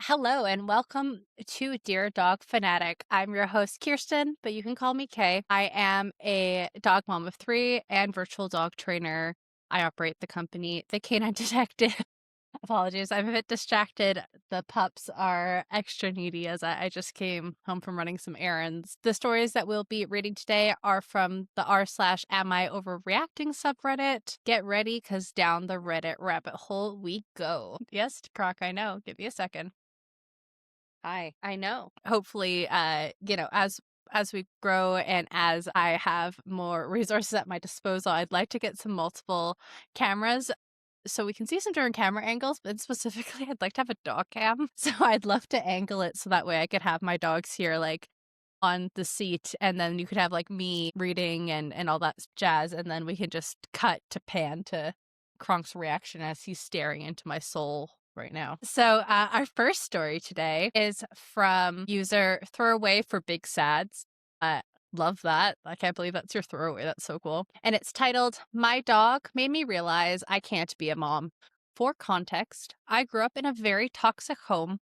Hello and welcome to Dear Dog Fanatic. I'm your host, Kirsten, but you can call me Kay. I am a dog mom of three and virtual dog trainer. I operate the company, The Canine Detective. Apologies, I'm a bit distracted. The pups are extra needy as I just came home from running some errands. The stories that we'll be reading today are from the r/am I overreacting subreddit. Get ready, because down the Reddit rabbit hole we go. Yes, Croc, I know. Give me a second. I know. Hopefully, as we grow and as I have more resources at my disposal, I'd like to get some multiple cameras so we can see some different camera angles, but specifically I'd like to have a dog cam. So I'd love to angle it so that way I could have my dogs here like on the seat, and then you could have like me reading and all that jazz, and then we can just cut to pan to Kronk's reaction as he's staring into my soul right now. So our first story today is from user Throwaway for Big Sads. Love that. I can't believe that's your throwaway. That's so cool. And it's titled, My Dog Made Me Realize I Can't Be a Mom. For context, I grew up in a very toxic home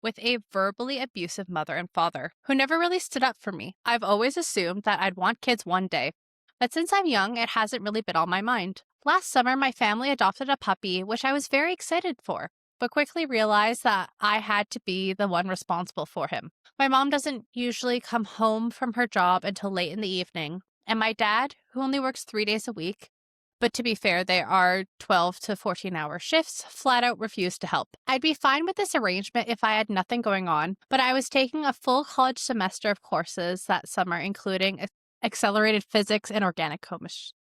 with a verbally abusive mother and father who never really stood up for me. I've always assumed that I'd want kids one day, but since I'm young, it hasn't really been on my mind. Last summer, my family adopted a puppy, which I was very excited for, but quickly realized that I had to be the one responsible for him. My mom doesn't usually come home from her job until late in the evening, and my dad, who only works 3 days a week, but to be fair, they are 12 to 14-hour shifts, flat out refused to help. I'd be fine with this arrangement if I had nothing going on, but I was taking a full college semester of courses that summer, including accelerated physics and organic chemistry.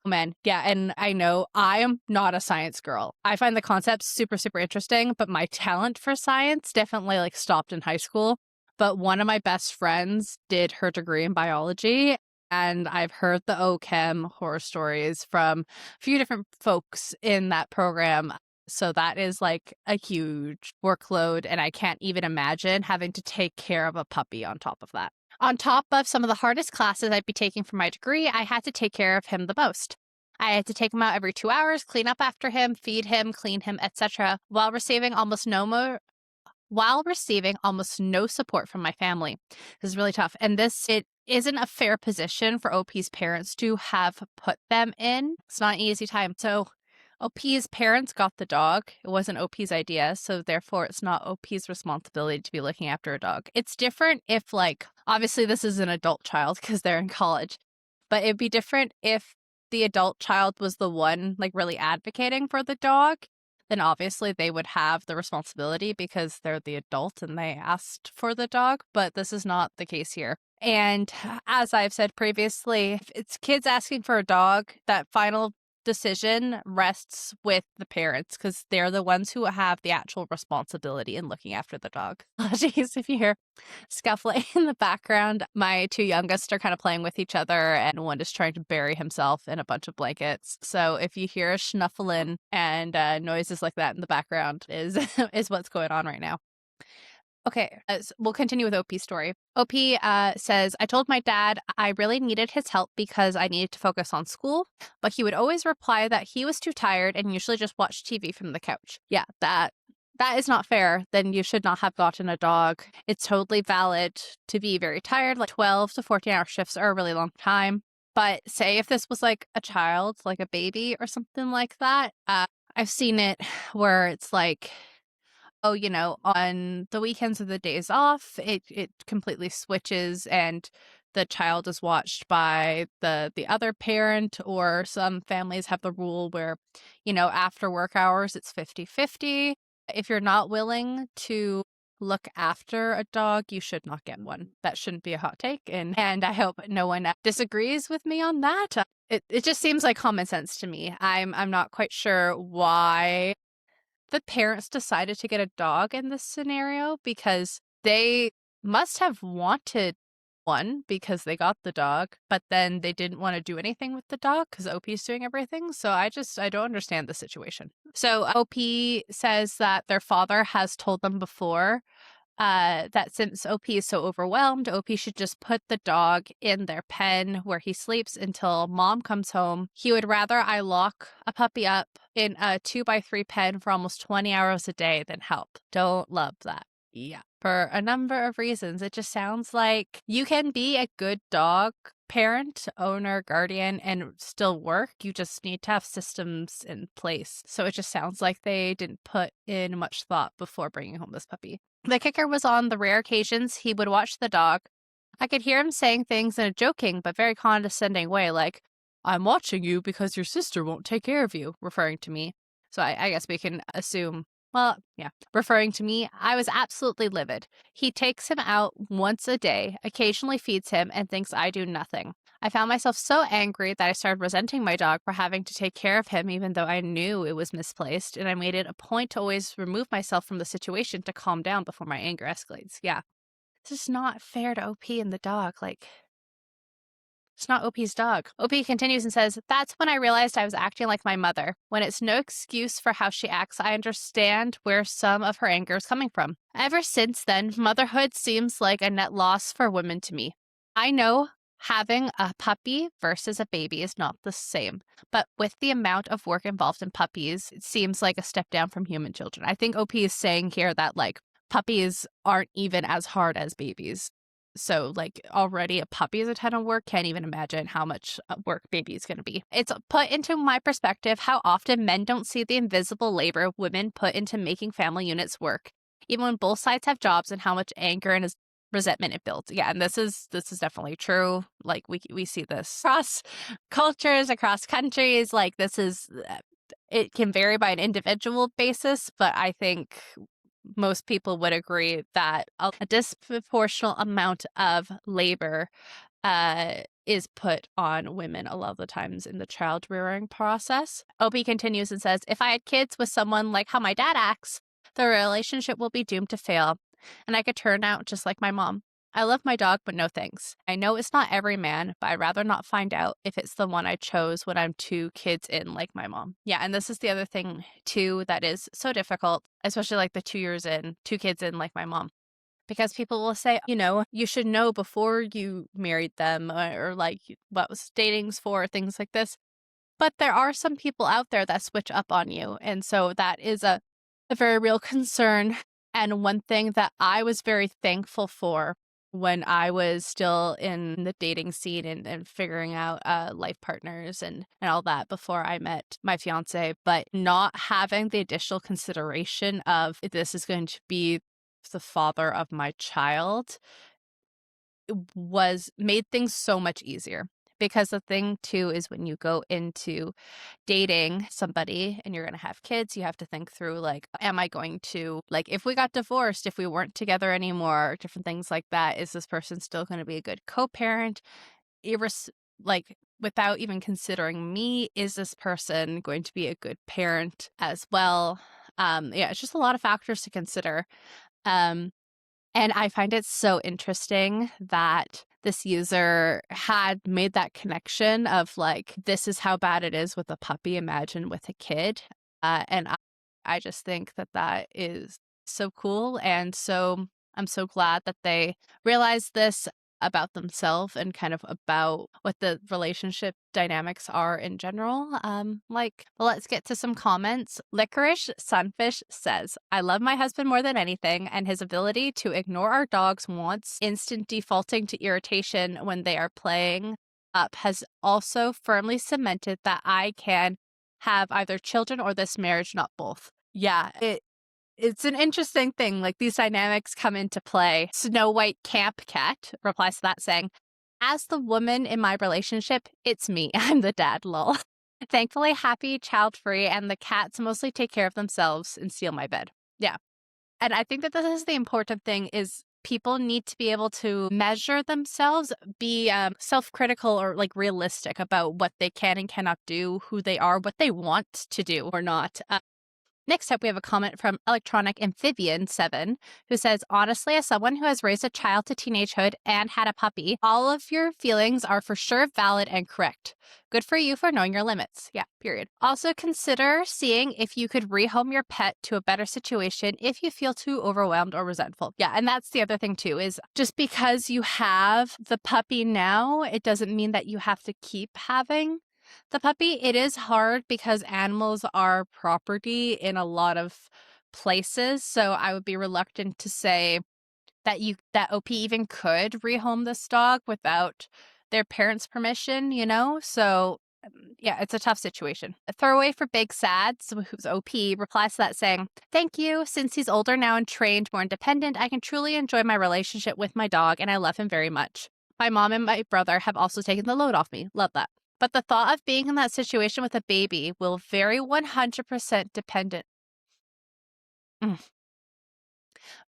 Oh, man, yeah, and I know I am not a science girl. I find the concept super, super interesting, but my talent for science definitely like stopped in high school. But one of my best friends did her degree in biology, and I've heard the OChem horror stories from a few different folks in that program. So that is like a huge workload, and I can't even imagine having to take care of a puppy on top of that. On top of some of the hardest classes I'd be taking for my degree, I had to take care of him the most. I had to take him out every 2 hours, clean up after him, feed him, clean him, etc., while receiving almost no support from my family. This is really tough. And it isn't a fair position for OP's parents to have put them in. It's not an easy time. So OP's parents got the dog. It wasn't OP's idea, so therefore it's not OP's responsibility to be looking after a dog. It's different if, like, obviously this is an adult child because they're in college, but it'd be different if the adult child was the one, like, really advocating for the dog. Then obviously they would have the responsibility because they're the adult and they asked for the dog, but this is not the case here. And as I've said previously, if it's kids asking for a dog, that final decision rests with the parents because they're the ones who have the actual responsibility in looking after the dog. Apologies if you hear scuffling in the background. My two youngest are kind of playing with each other, and one is trying to bury himself in a bunch of blankets. So if you hear a snuffling and noises like that in the background is is what's going on right now. Okay, we'll continue with OP's story. OP says, I told my dad I really needed his help because I needed to focus on school, but he would always reply that he was too tired and usually just watched TV from the couch. Yeah, that is not fair. Then you should not have gotten a dog. It's totally valid to be very tired. Like 12 to 14-hour shifts are a really long time. But say if this was like a child, like a baby or something like that, I've seen it where it's like, oh, on the weekends or the days off, it completely switches and the child is watched by the other parent, or some families have the rule where, after work hours, it's 50-50. If you're not willing to look after a dog, you should not get one. That shouldn't be a hot take. And I hope no one disagrees with me on that. It just seems like common sense to me. I'm not quite sure why the parents decided to get a dog in this scenario, because they must have wanted one because they got the dog, but then they didn't want to do anything with the dog because OP's doing everything. So I don't understand the situation. So OP says that their father has told them before that since OP is so overwhelmed, OP should just put the dog in their pen where he sleeps until mom comes home. He would rather I lock a puppy up in a 2x3 pen for almost 20 hours a day than help. Don't love that. Yeah. For a number of reasons. It just sounds like you can be a good dog parent, owner, guardian, and still work. You just need to have systems in place. So it just sounds like they didn't put in much thought before bringing home this puppy. The kicker was on the rare occasions he would watch the dog. I could hear him saying things in a joking but very condescending way, like, "I'm watching you because your sister won't take care of you," referring to me. So I guess we can assume, well, yeah, referring to me. I was absolutely livid. He takes him out once a day, occasionally feeds him, and thinks I do nothing. I found myself so angry that I started resenting my dog for having to take care of him, even though I knew it was misplaced, and I made it a point to always remove myself from the situation to calm down before my anger escalates. Yeah. It's just not fair to OP and the dog. Like, it's not OP's dog. OP continues and says, "That's when I realized I was acting like my mother. When it's no excuse for how she acts, I understand where some of her anger is coming from. Ever since then, motherhood seems like a net loss for women to me. I know having a puppy versus a baby is not the same, but with the amount of work involved in puppies, it seems like a step down from human children." I think OP is saying here that, like, puppies aren't even as hard as babies. So, like, already a puppy is a ton of work. Can't even imagine how much work baby is going to be. It's put into my perspective how often men don't see the invisible labor women put into making family units work, even when both sides have jobs, and how much anger and resentment it builds. Yeah, and this is definitely true. Like, we see this across cultures, across countries. Like, this is it can vary by an individual basis, but I think most people would agree that a disproportionate amount of labor is put on women a lot of the times in the child rearing process. OP continues and says, "If I had kids with someone like how my dad acts, the relationship will be doomed to fail, and I could turn out just like my mom. I love my dog, but no thanks. I know it's not every man, but I'd rather not find out if it's the one I chose when I'm 2 kids in like my mom." Yeah, and this is the other thing too that is so difficult, especially like the 2 years in, 2 kids in like my mom. Because people will say, you should know before you married them, or like what was dating's for, things like this. But there are some people out there that switch up on you. And so that is a very real concern. And one thing that I was very thankful for when I was still in the dating scene and figuring out life partners and all that before I met my fiance, but not having the additional consideration of if this is going to be the father of my child was made things so much easier. Because the thing too is when you go into dating somebody and you're going to have kids, you have to think through, like, am I going to, like, if we got divorced, if we weren't together anymore, different things like that, is this person still going to be a good co-parent? Like, without even considering me, is this person going to be a good parent as well? Yeah, it's just a lot of factors to consider. Um, and I find it so interesting that this user had made that connection of, like, this is how bad it is with a puppy, imagine with a kid. And I just think that that is so cool. And so I'm so glad that they realized this about themselves and kind of about what the relationship dynamics are in general. Well, let's get to some comments. Licorice Sunfish says, "I love my husband more than anything, and his ability to ignore our dog's wants, instant defaulting to irritation when they are playing up, has also firmly cemented that I can have either children or this marriage, not both." Yeah, it's an interesting thing. Like, these dynamics come into play. Snow White Camp Cat replies to that saying, "As the woman in my relationship, it's me. I'm the dad, lol. Thankfully happy, child-free, and the cats mostly take care of themselves and steal my bed." Yeah. And I think that this is the important thing, is people need to be able to measure themselves, be self-critical or, like, realistic about what they can and cannot do, who they are, what they want to do or not. Next up, we have a comment from Electronic Amphibian 7, who says, honestly, as someone who has raised a child to teenagehood and had a puppy, all of your feelings are for sure valid and correct. Good for you for knowing your limits. Yeah, period. Also consider seeing if you could rehome your pet to a better situation if you feel too overwhelmed or resentful. Yeah, and that's the other thing too, is just because you have the puppy now, it doesn't mean that you have to keep having the puppy. It is hard because animals are property in a lot of places. So I would be reluctant to say that OP even could rehome this dog without their parents' permission, you know? So yeah, it's a tough situation. A throwaway for Big Sads, who's OP, replies to that saying, thank you. Since he's older now and trained, more independent, I can truly enjoy my relationship with my dog and I love him very much. My mom and my brother have also taken the load off me. Love that. But the thought of being in that situation with a baby will vary 100% dependent.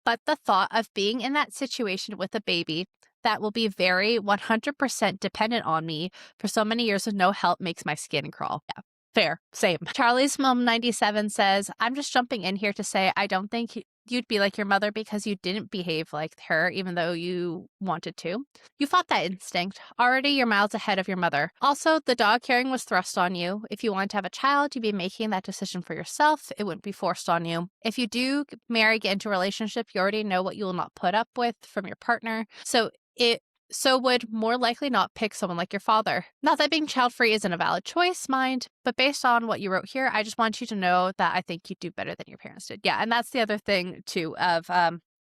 But the thought of being in that situation with a baby that will be very 100% dependent on me for so many years with no help makes my skin crawl. Yeah, fair. Same. Charlie's Mom 97 says, I'm just jumping in here to say I don't think you'd be like your mother because you didn't behave like her, even though you wanted to. You fought that instinct. Already you're miles ahead of your mother. Also, the dog caring was thrust on you. If you wanted to have a child, you'd be making that decision for yourself. It wouldn't be forced on you. If you do marry, get into a relationship, you already know what you will not put up with from your partner. So would more likely not pick someone like your father. Not that being child-free isn't a valid choice, mind, but based on what you wrote here, I just want you to know that I think you'd do better than your parents did. Yeah, and that's the other thing, too, of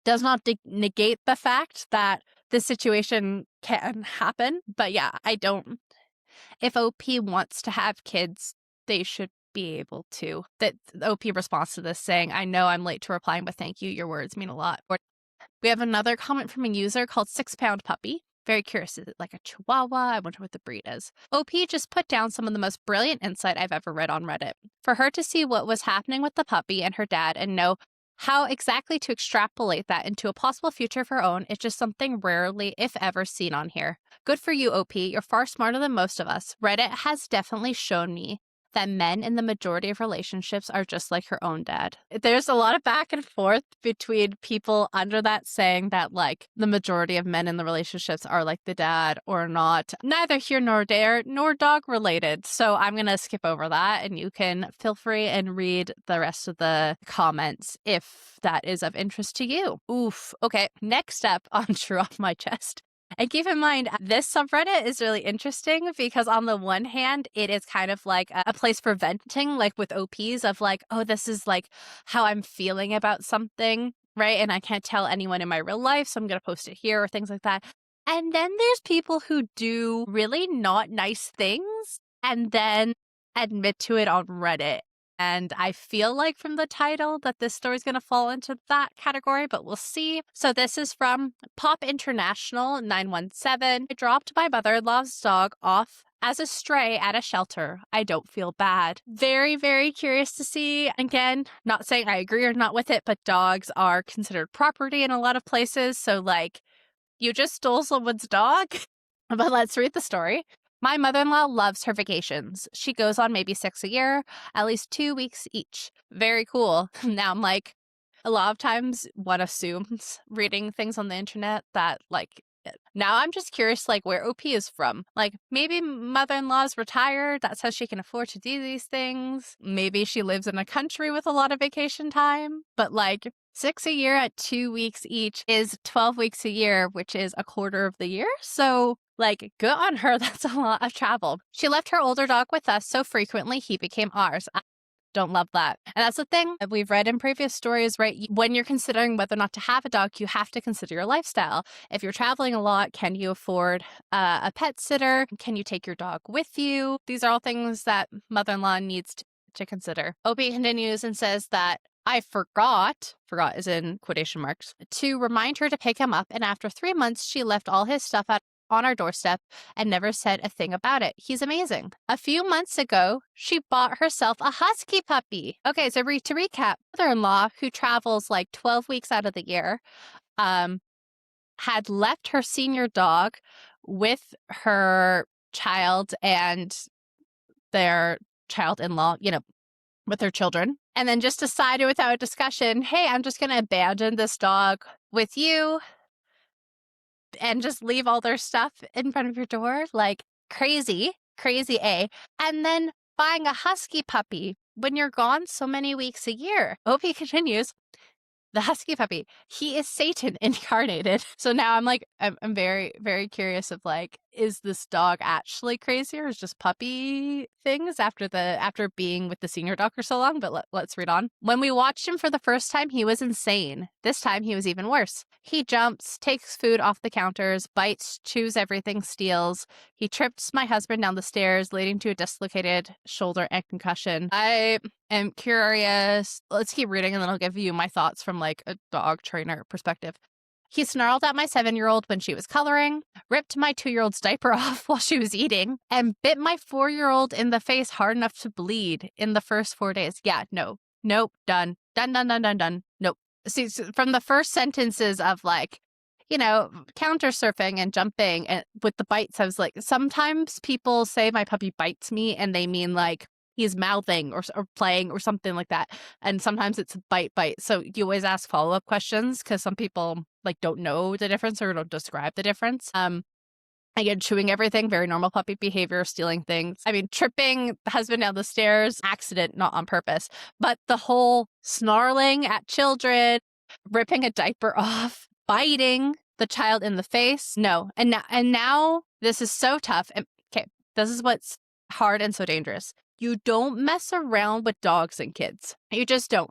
does not negate the fact that this situation can happen. But yeah, I don't. If OP wants to have kids, they should be able to. That the OP response to this saying, I know I'm late to replying, but thank you. Your words mean a lot. We have another comment from a user called 6 Pound Puppy. Very curious. Is it like a Chihuahua? I wonder what the breed is. OP just put down some of the most brilliant insight I've ever read on Reddit. For her to see what was happening with the puppy and her dad and know how exactly to extrapolate that into a possible future of her own is just something rarely, if ever, seen on here. Good for you, OP. You're far smarter than most of us. Reddit has definitely shown me that men in the majority of relationships are just like her own dad. There's a lot of back and forth between people under that saying that, like, the majority of men in the relationships are like the dad or not. Neither here nor there, nor dog related. So I'm going to skip over that and you can feel free and read the rest of the comments if that is of interest to you. Oof. Okay. Next up on True Off My Chest. And keep in mind, this subreddit is really interesting because on the one hand, it is kind of like a place for venting, like with OPs of like, oh, this is like how I'm feeling about something, right? And I can't tell anyone in my real life, so I'm going to post it here or things like that. And then there's people who do really not nice things and then admit to it on Reddit. And I feel like from the title that this story is going to fall into that category, but we'll see. So this is from Pop International 917. I dropped my mother-in-law's dog off as a stray at a shelter. I don't feel bad. Very, very curious to see. Again, not saying I agree or not with it, but dogs are considered property in a lot of places. So like, you just stole someone's dog? But let's read the story. My mother-in-law loves her vacations. She goes on maybe 6 a year, at least 2 weeks each. Very cool. Now I'm like, a lot of times one assumes reading things on the internet that like, now I'm just curious like where OP is from. Like maybe mother-in-law's retired. That's how she can afford to do these things. Maybe she lives in a country with a lot of vacation time. But like 6 a year at 2 weeks each is 12 weeks a year, which is a quarter of the year. So like, good on her. That's a lot of travel. She left her older dog with us so frequently he became ours. I don't love that. And that's the thing that we've read in previous stories, right? When you're considering whether or not to have a dog, you have to consider your lifestyle. If you're traveling a lot, can you afford a pet sitter? Can you take your dog with you? These are all things that mother-in-law needs to consider. Opie continues and says that I forgot is in quotation marks, to remind her to pick him up. And after 3 months, she left all his stuff on our doorstep and never said a thing about it. He's amazing. A few months ago, she bought herself a husky puppy. Okay, so to recap, mother-in-law, who travels like 12 weeks out of the year, had left her senior dog with her child and their child-in-law, with their children, and then just decided without a discussion, hey, I'm just going to abandon this dog with you and just leave all their stuff in front of your door. Like, crazy, crazy A. And then buying a husky puppy when you're gone so many weeks a year. OP continues. The husky puppy, he is Satan incarnated. So now I'm very, very curious of like, is this dog actually crazy or is just puppy things after being with the senior dog for so long? But let's read on. When we watched him for the first time, he was insane. This time he was even worse. He jumps, takes food off the counters, bites, chews everything, steals. He trips my husband down the stairs, leading to a dislocated shoulder and concussion. I am curious. Let's keep reading and then I'll give you my thoughts from like a dog trainer perspective. He snarled at my 7-year-old when she was coloring, ripped my 2-year-old's diaper off while she was eating, and bit my 4-year-old in the face hard enough to bleed in the first 4 days. Yeah, no. Nope. Done. Done, done, done, done, done. Nope. See, from the first sentences of like, counter surfing and jumping and with the bites, I was like, sometimes people say my puppy bites me and they mean like he's mouthing or playing or something like that. And sometimes it's bite. So you always ask follow-up questions because some people like don't know the difference or don't describe the difference. Again, chewing everything, very normal puppy behavior, stealing things. I mean, tripping the husband down the stairs, accident, not on purpose. But the whole snarling at children, ripping a diaper off, biting the child in the face, no. And now this is so tough. And okay, this is what's hard and so dangerous. You don't mess around with dogs and kids. You just don't.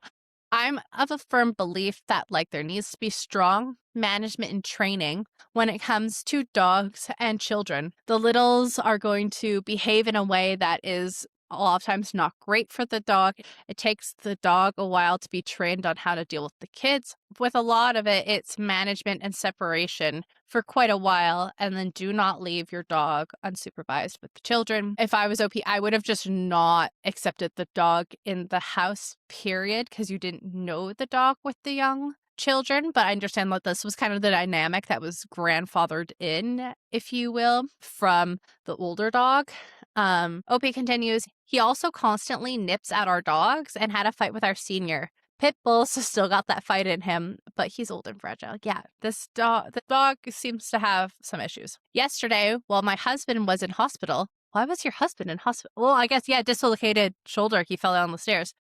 I'm of a firm belief that like there needs to be strong management and training when it comes to dogs and children. The littles are going to behave in a way that is a lot of times not great for the dog. It takes the dog a while to be trained on how to deal with the kids. With a lot of it, it's management and separation for quite a while, and then do not leave your dog unsupervised with the children. If I was OP, I would have just not accepted the dog in the house, period, because you didn't know the dog with the young children. But I understand that this was kind of the dynamic that was grandfathered in, if you will, from the older dog. OP continues, he also constantly nips at our dogs and had a fight with our senior. Pit Bull's still got that fight in him, but he's old and fragile. Yeah, the dog seems to have some issues. Yesterday, while my husband was in hospital, why was your husband in hospital? Well, I guess, yeah, dislocated shoulder. He fell down the stairs.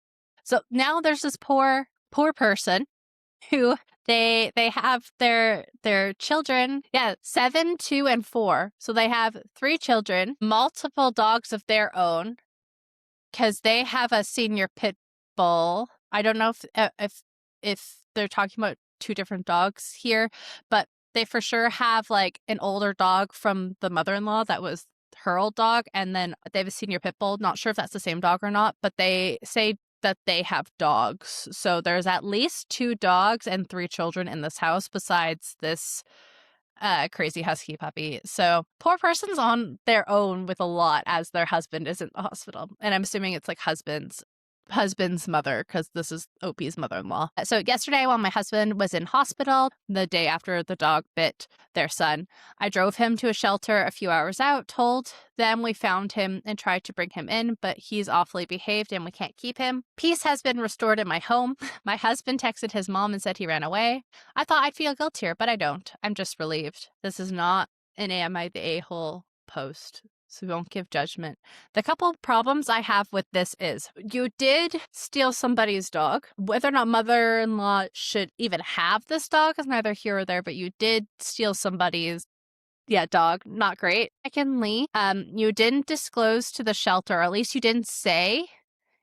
So now there's this poor person who they have their children, 7, 2, and 4. So they have 3 children, multiple dogs of their own, because they have a senior pit bull. I don't know if they're talking about 2 different dogs here, but they for sure have like an older dog from the mother-in-law that was her old dog, and then they have a senior pit bull. Not sure if that's the same dog or not, but they say that they have dogs. So there's at least 2 dogs and 3 children in this house besides this crazy husky puppy. So poor person's on their own with a lot as their husband is in the hospital. And I'm assuming it's like husband's mother, because this is OP's mother-in-law. So yesterday, while my husband was in hospital, the day after the dog bit their son, I drove him to a shelter a few hours out, told them we found him and tried to bring him in, but he's awfully behaved and we can't keep him. Peace has been restored in my home. My husband texted his mom and said he ran away. I thought I'd feel guiltier, but I don't. I'm just relieved. This is not an Am I the A-hole post, so we won't give judgment. The couple problems I have with this is you did steal somebody's dog. Whether or not mother-in-law should even have this dog is neither here or there, but you did steal somebody's dog. Not great. Secondly, you didn't disclose to the shelter, or at least you didn't say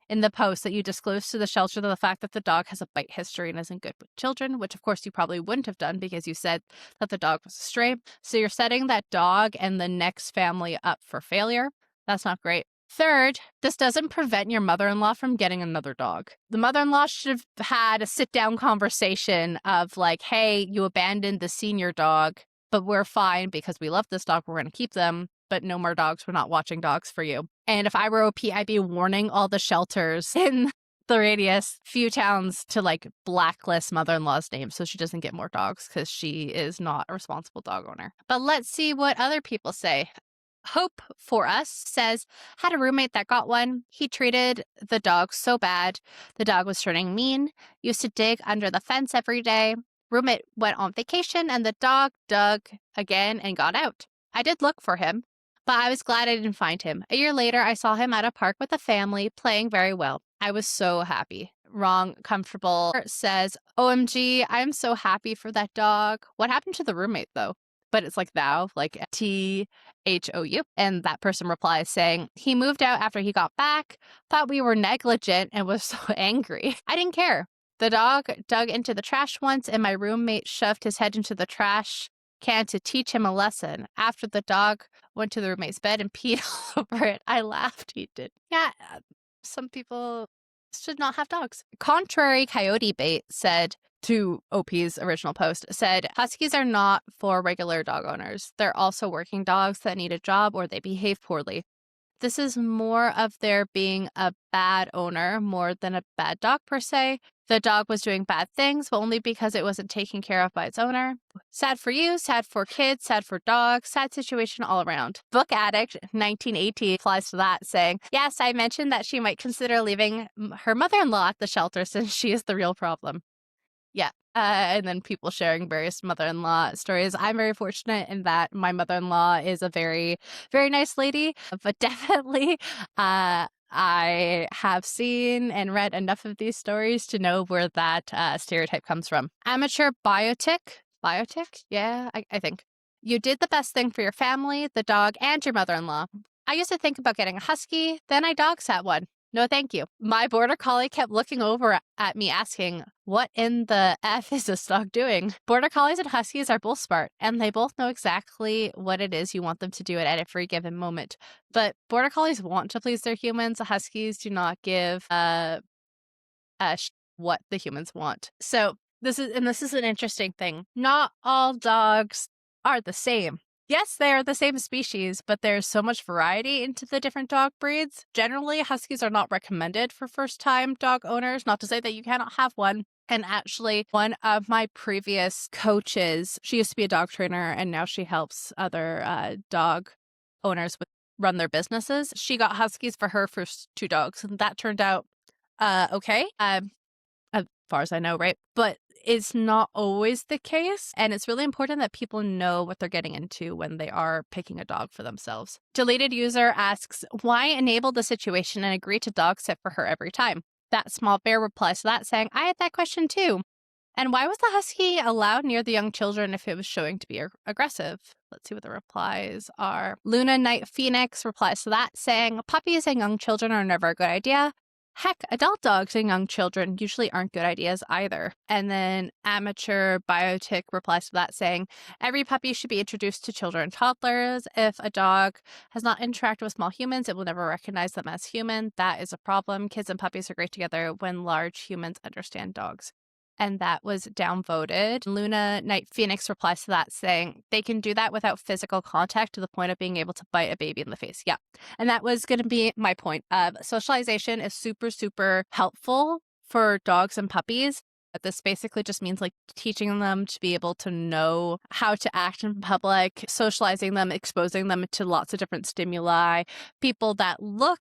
in the post that you disclosed to the shelter the fact that the dog has a bite history and isn't good with children, which of course you probably wouldn't have done because you said that the dog was a stray. So you're setting that dog and the next family up for failure. That's not great. Third, this doesn't prevent your mother-in-law from getting another dog. The mother-in-law should have had a sit-down conversation of like, hey, you abandoned the senior dog, but we're fine because we love this dog. We're going to keep them, but no more dogs. We're not watching dogs for you. And if I were OP, I'd be warning all the shelters in the radius, few towns, to like blacklist mother-in-law's name so she doesn't get more dogs because she is not a responsible dog owner. But let's see what other people say. Hope for Us says, had a roommate that got one. He treated the dog so bad. The dog was turning mean, used to dig under the fence every day. Roommate went on vacation and the dog dug again and got out. I did look for him, but I was glad I didn't find him. A year later, I saw him at a park with a family playing very well. I was so happy. Wrong, comfortable says, OMG, I'm so happy for that dog. What happened to the roommate though? But it's like thou, like THOU. And that person replies saying, he moved out after he got back, thought we were negligent, and was so angry. I didn't care. The dog dug into the trash once, and my roommate shoved his head into the trash can to teach him a lesson. After the dog went to the roommate's bed and peed all over it, I laughed. He did. Yeah, some people should not have dogs. Contrary Coyote Bait said, to OP's original post, said, Huskies are not for regular dog owners. They're also working dogs that need a job or they behave poorly. This is more of their being a bad owner more than a bad dog per se. The dog was doing bad things, but only because it wasn't taken care of by its owner. Sad for you, sad for kids, sad for dogs, sad situation all around. Book Addict 1918 applies to that, saying, yes, I mentioned that she might consider leaving her mother-in-law at the shelter since she is the real problem. Yeah. And then people sharing various mother-in-law stories. I'm very fortunate in that my mother-in-law is a very, very nice lady, but definitely I have seen and read enough of these stories to know where that stereotype comes from. Amateur biotic? Yeah, I think. You did the best thing for your family, the dog, and your mother-in-law. I used to think about getting a husky, then I dog sat one. No, thank you. My border collie kept looking over at me asking, what in the F is this dog doing? Border collies and huskies are both smart, and they both know exactly what it is you want them to do at every given moment. But border collies want to please their humans. Huskies do not give what the humans want. So this is an interesting thing. Not all dogs are the same. Yes, they are the same species, but there's so much variety into the different dog breeds. Generally, huskies are not recommended for first-time dog owners, not to say that you cannot have one. And actually, one of my previous coaches, she used to be a dog trainer, and now she helps other dog owners run their businesses. She got huskies for her first two dogs, and that turned out okay. As far as I know, right? But it's not always the case. And it's really important that people know what they're getting into when they are picking a dog for themselves. Deleted user asks, why enable the situation and agree to dog sit for her every time? That small bear replies to that saying, I had that question too. And why was the husky allowed near the young children if it was showing to be aggressive? Let's see what the replies are. Luna Night Phoenix replies to that saying, puppies and young children are never a good idea. Heck, adult dogs and young children usually aren't good ideas either. And then Amateur Biotic replies to that saying, every puppy should be introduced to children and toddlers. If a dog has not interacted with small humans, it will never recognize them as human. That is a problem. Kids and puppies are great together when large humans understand dogs. And that was downvoted. Luna Night Phoenix replies to that saying, they can do that without physical contact to the point of being able to bite a baby in the face. Yeah. And that was going to be my point of socialization is super, super helpful for dogs and puppies. This basically just means like teaching them to be able to know how to act in public, socializing them, exposing them to lots of different stimuli, people that look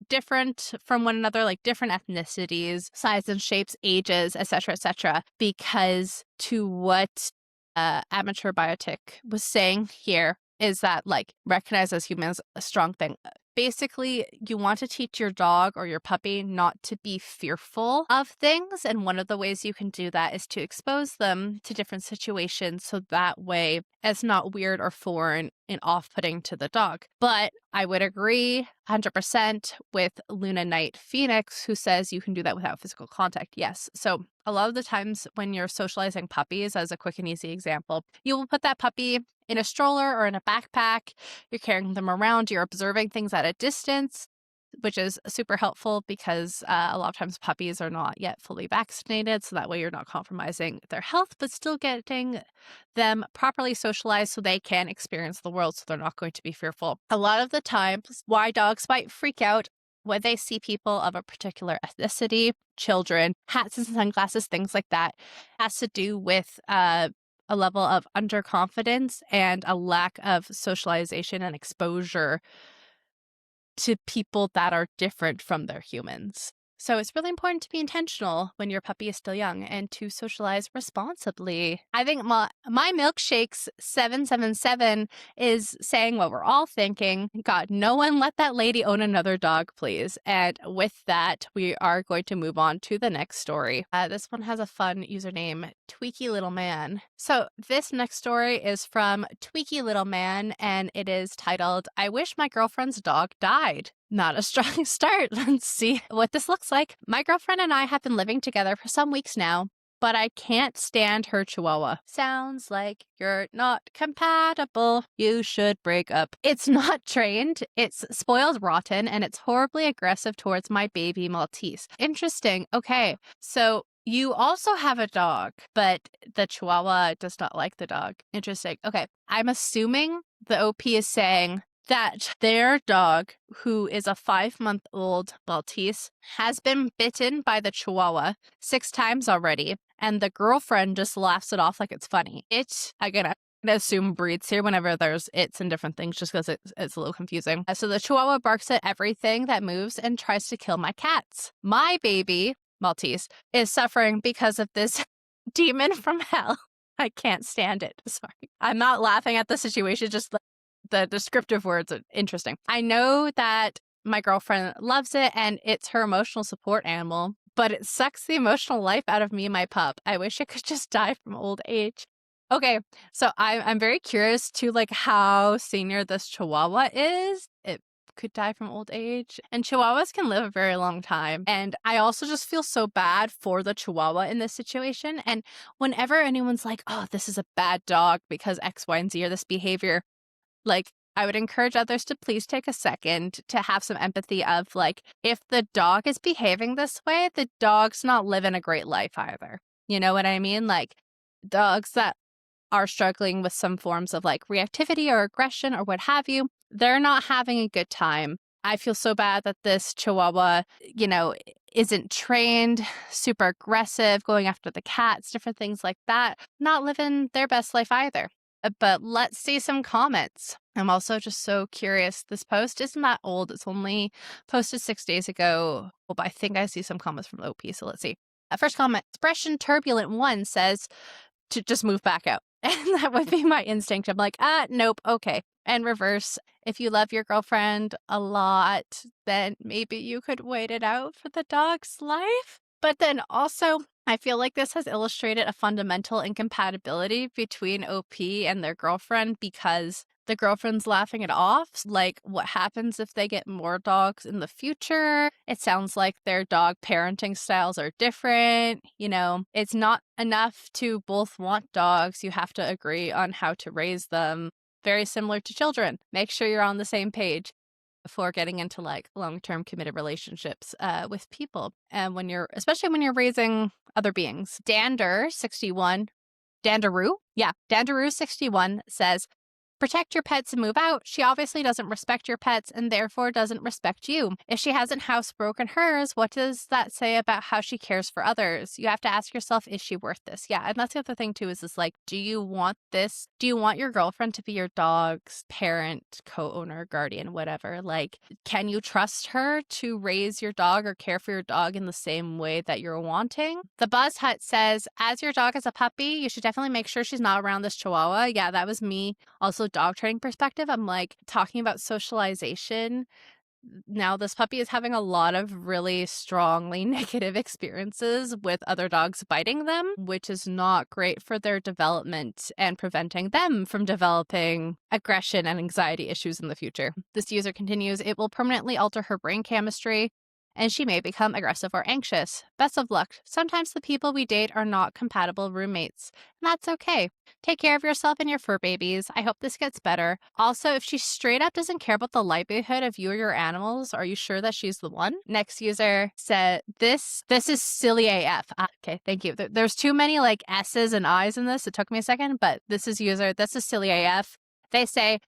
different from one another, like different ethnicities, size and shapes, ages, etc., because to what Amateur Biotic was saying here is that like recognize as humans a strong thing. Basically, you want to teach your dog or your puppy not to be fearful of things. And one of the ways you can do that is to expose them to different situations. So that way it's not weird or foreign and off-putting to the dog. But I would agree 100% with Luna Night Phoenix, who says you can do that without physical contact. Yes. So a lot of the times when you're socializing puppies, as a quick and easy example, you will put that puppy in a stroller or in a backpack. You're carrying them around. You're observing things at a distance, which is super helpful because a lot of times puppies are not yet fully vaccinated. So that way you're not compromising their health, but still getting them properly socialized so they can experience the world so they're not going to be fearful. A lot of the times, why dogs might freak out when they see people of a particular ethnicity, children, hats and sunglasses, things like that, has to do with a level of underconfidence and a lack of socialization and exposure to people that are different from their humans. So it's really important to be intentional when your puppy is still young and to socialize responsibly. I think my milkshakes 777 is saying what we're all thinking. God, no one let that lady own another dog, please. And with that, we are going to move on to the next story. This one has a fun username, Tweaky Little Man. So this next story is from Tweaky Little Man, and it is titled, I Wish My Girlfriend's Dog Died. Not a strong start. Let's see what this looks like. My girlfriend and I have been living together for some weeks now, but I can't stand her chihuahua. Sounds like you're not compatible. You should break up. It's not trained, it's spoiled rotten, and it's horribly aggressive towards my baby Maltese. Interesting. Okay, so you also have a dog, but the chihuahua does not like the dog. Interesting. Okay, I'm assuming the OP is saying that their dog, who is a 5-month-old Maltese, has been bitten by the chihuahua 6 times already, and the girlfriend just laughs it off like it's funny. I'm gonna assume breeds here whenever there's it's and different things just because it's a little confusing. So the chihuahua barks at everything that moves and tries to kill my cats. My baby, Maltese, is suffering because of this demon from hell. I can't stand it. Sorry. I'm not laughing at the situation, just the descriptive words are interesting. I know that my girlfriend loves it and it's her emotional support animal, but it sucks the emotional life out of me and my pup. I wish it could just die from old age. Okay, so I'm very curious to like how senior this chihuahua is. It could die from old age, and chihuahuas can live a very long time. And I also just feel so bad for the chihuahua in this situation. And whenever anyone's like, oh, this is a bad dog because X, Y, and Z or this behavior, like, I would encourage others to please take a second to have some empathy of, like, if the dog is behaving this way, the dog's not living a great life either. You know what I mean? Like, dogs that are struggling with some forms of, like, reactivity or aggression or what have you, they're not having a good time. I feel so bad that this chihuahua, isn't trained, super aggressive, going after the cats, different things like that, not living their best life either. But let's see some comments. I'm also just so curious. This post isn't that old. It's only posted 6 days ago. Well, but I think I see some comments from OP, so let's see. First comment, Expression Turbulent 1 says to just move back out. And that would be my instinct. I'm like, nope, okay. And reverse, if you love your girlfriend a lot, then maybe you could wait it out for the dog's life. But then also, I feel like this has illustrated a fundamental incompatibility between OP and their girlfriend because the girlfriend's laughing it off. Like, what happens if they get more dogs in the future? It sounds like their dog parenting styles are different. It's not enough to both want dogs. You have to agree on how to raise them. Very similar to children. Make sure you're on the same page before getting into like long-term committed relationships with people. And especially when you're raising other beings. Dandaroo 61 says, protect your pets and move out. She obviously doesn't respect your pets and therefore doesn't respect you. If she hasn't housebroken hers, what does that say about how she cares for others? You have to ask yourself, is she worth this? Yeah, and that's the other thing too, is this like, do you want this? Do you want your girlfriend to be your dog's parent, co-owner, guardian, whatever? Like, can you trust her to raise your dog or care for your dog in the same way that you're wanting? The Buzz Hut says, as your dog is a puppy, you should definitely make sure she's not around this chihuahua. Yeah, that was me. Also, dog training perspective, I'm like talking about socialization. Now this puppy is having a lot of really strongly negative experiences with other dogs biting them, which is not great for their development and preventing them from developing aggression and anxiety issues in the future. This user continues, it will permanently alter her brain chemistry and she may become aggressive or anxious. Best of luck. Sometimes the people we date are not compatible roommates, and that's okay. Take care of yourself and your fur babies. I hope this gets better. Also, if she straight up doesn't care about the livelihood of you or your animals, are you sure that she's the one? Next user said, this is silly AF. Okay, thank you. There's too many like S's and I's in this. It took me a second, but this is silly AF. They say,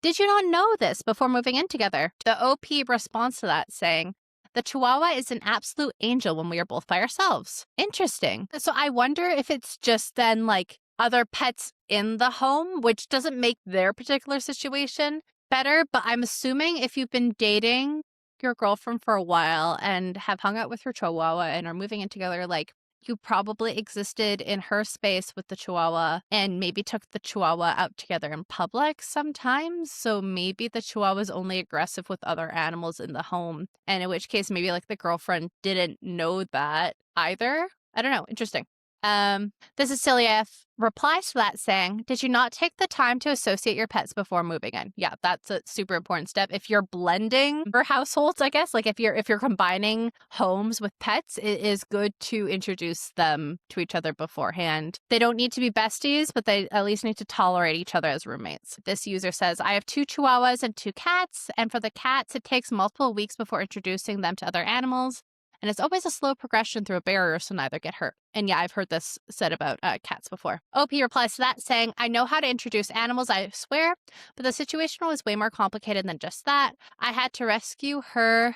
did you not know this before moving in together? The OP responds to that saying, the Chihuahua is an absolute angel when we are both by ourselves. Interesting. So I wonder if it's just then like other pets in the home, which doesn't make their particular situation better. But I'm assuming if you've been dating your girlfriend for a while and have hung out with her chihuahua and are moving in together, like, you probably existed in her space with the chihuahua and maybe took the chihuahua out together in public sometimes. So maybe the chihuahua is only aggressive with other animals in the home. And in which case, maybe like the girlfriend didn't know that either. I don't know. Interesting. This is Silly AF replies to that saying, did you not take the time to associate your pets before moving in? Yeah, that's a super important step. If you're blending your households, I guess, like if you're combining homes with pets, it is good to introduce them to each other beforehand. They don't need to be besties, but they at least need to tolerate each other as roommates. This user says, I have 2 chihuahuas and 2 cats, and for the cats, it takes multiple weeks before introducing them to other animals. And it's always a slow progression through a barrier so neither get hurt. And yeah, I've heard this said about cats before. OP replies to that saying, I know how to introduce animals, I swear, but the situation was way more complicated than just that. I had to rescue her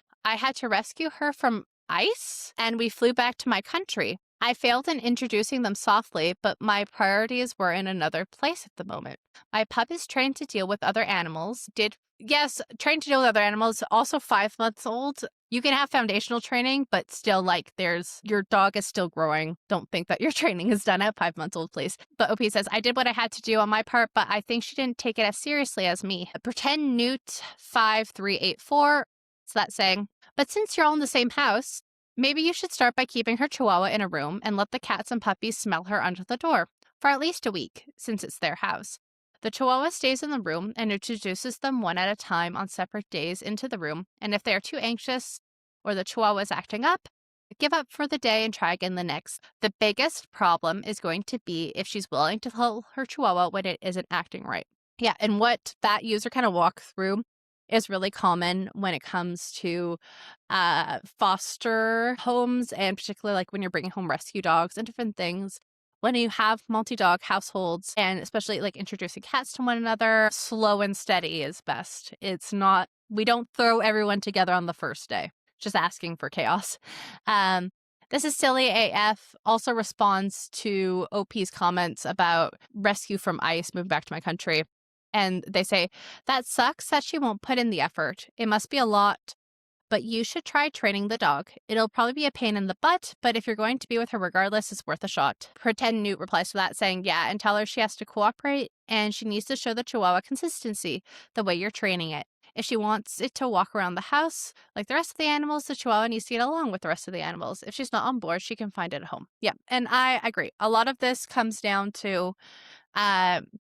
from ice, and we flew back to my country. I failed in introducing them softly, but my priorities were in another place at the moment. My pup is trained to deal with other animals. Trained to deal with other animals, also 5 months old. You can have foundational training, but still, like, your dog is still growing. Don't think that your training is done at 5 months old, please. But OP says, I did what I had to do on my part, but I think she didn't take it as seriously as me. Pretend Newt 5384. So that's saying, but since you're all in the same house, maybe you should start by keeping her chihuahua in a room and let the cats and puppies smell her under the door for at least a week, since it's their house. The chihuahua stays in the room and introduces them one at a time on separate days into the room, and if they are too anxious or the chihuahua is acting up, give up for the day and try again the next. The biggest problem is going to be if she's willing to tell her chihuahua when it isn't acting right. Yeah, and what that user kind of walked through is really common when it comes to foster homes, and particularly like when you're bringing home rescue dogs and different things. When you have multi-dog households, and especially like introducing cats to one another, slow and steady is best. We don't throw everyone together on the first day, just asking for chaos. This is Silly AF also responds to OP's comments about rescue from ice, moving back to my country. And they say, that sucks that she won't put in the effort. It must be a lot, but you should try training the dog. It'll probably be a pain in the butt, but if you're going to be with her regardless, it's worth a shot. Pretend Newt replies to that saying, yeah, and tell her she has to cooperate and she needs to show the chihuahua consistency the way you're training it. If she wants it to walk around the house like the rest of the animals, the chihuahua needs to get along with the rest of the animals. If she's not on board, she can find it at home. Yeah, and I agree. A lot of this comes down to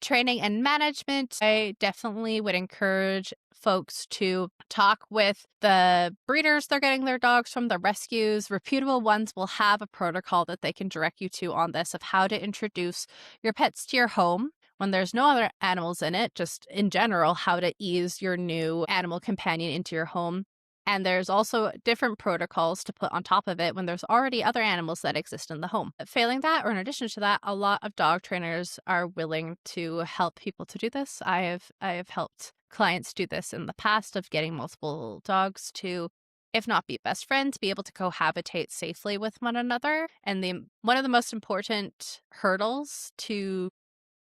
training and management. I definitely would encourage folks to talk with the breeders they're getting their dogs from, the rescues. Reputable ones will have a protocol that they can direct you to on this of how to introduce your pets to your home when there's no other animals in it, just in general, how to ease your new animal companion into your home. And there's also different protocols to put on top of it when there's already other animals that exist in the home. Failing that, or in addition to that, a lot of dog trainers are willing to help people to do this. I have helped clients do this in the past of getting multiple dogs to, if not be best friends, be able to cohabitate safely with one another. And one of the most important hurdles to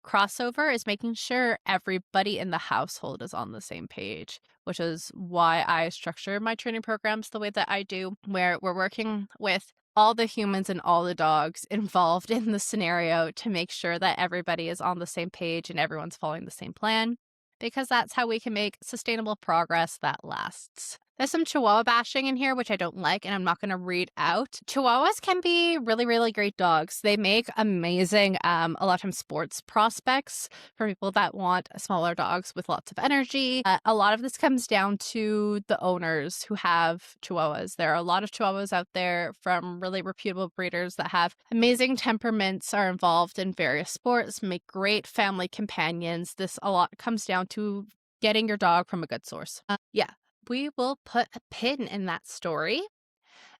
crossover is making sure everybody in the household is on the same page, which is why I structure my training programs the way that I do, where we're working with all the humans and all the dogs involved in the scenario to make sure that everybody is on the same page and everyone's following the same plan, because that's how we can make sustainable progress that lasts. There's some Chihuahua bashing in here, which I don't like, and I'm not going to read out. Chihuahuas can be really, really great dogs. They make amazing, a lot of times, sports prospects for people that want smaller dogs with lots of energy. A lot of this comes down to the owners who have Chihuahuas. There are a lot of Chihuahuas out there from really reputable breeders that have amazing temperaments, are involved in various sports, make great family companions. This a lot comes down to getting your dog from a good source. We will put a pin in that story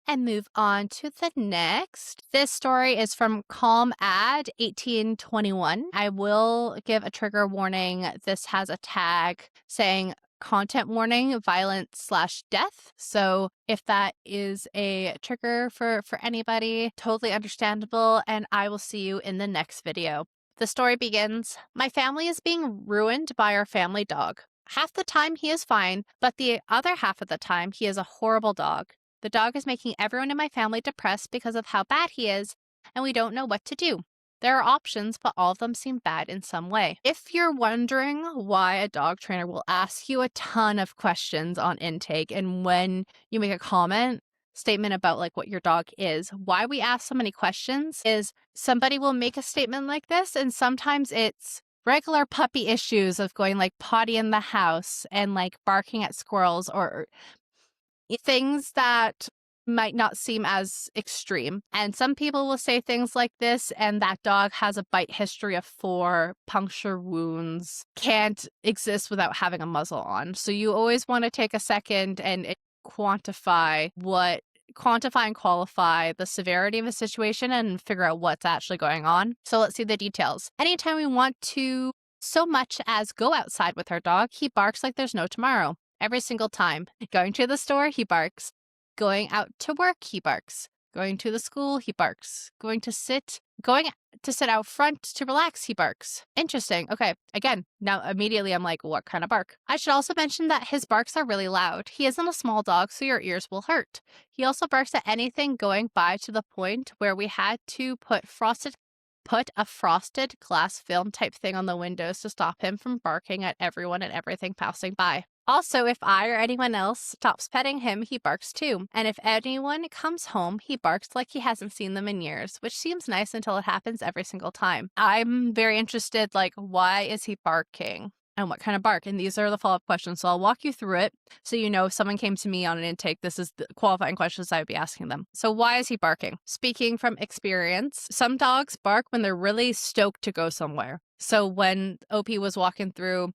and move on to the next. This story is from Calm Ad 1821. I will give a trigger warning. This has a tag saying content warning, violence/death. So if that is a trigger for anybody, totally understandable. And I will see you in the next video. The story begins, "My family is being ruined by our family dog. Half the time he is fine, but the other half of the time he is a horrible dog. The dog is making everyone in my family depressed because of how bad he is, and we don't know what to do. There are options, but all of them seem bad in some way." If you're wondering why a dog trainer will ask you a ton of questions on intake and when you make a statement about like what your dog is, why we ask so many questions is somebody will make a statement like this, and sometimes it's regular puppy issues of going like potty in the house and like barking at squirrels or things that might not seem as extreme. And some people will say things like this, and that dog has a bite history of 4 puncture wounds, can't exist without having a muzzle on. So you always want to take a second and quantify and qualify the severity of a situation and figure out what's actually going on. So let's see the details. Anytime we want to so much as go outside with our dog, he barks like there's no tomorrow. Every single time. Going to the store, he barks. Going out to work, he barks. Going to the school, he barks. Going to sit out front to relax, he barks. Interesting. Okay. Again, now immediately I'm like, what kind of bark? I should also mention that his barks are really loud. He isn't a small dog, so your ears will hurt. He also barks at anything going by to the point where we had to put a frosted glass film type thing on the windows to stop him from barking at everyone and everything passing by. Also, if I or anyone else stops petting him, he barks too. And if anyone comes home, he barks like he hasn't seen them in years, which seems nice until it happens every single time. I'm very interested, like, why is he barking? And what kind of bark? And these are the follow-up questions. So I'll walk you through it so you know if someone came to me on an intake, this is the qualifying questions I would be asking them. So why is he barking? Speaking from experience, some dogs bark when they're really stoked to go somewhere. So when OP was walking through,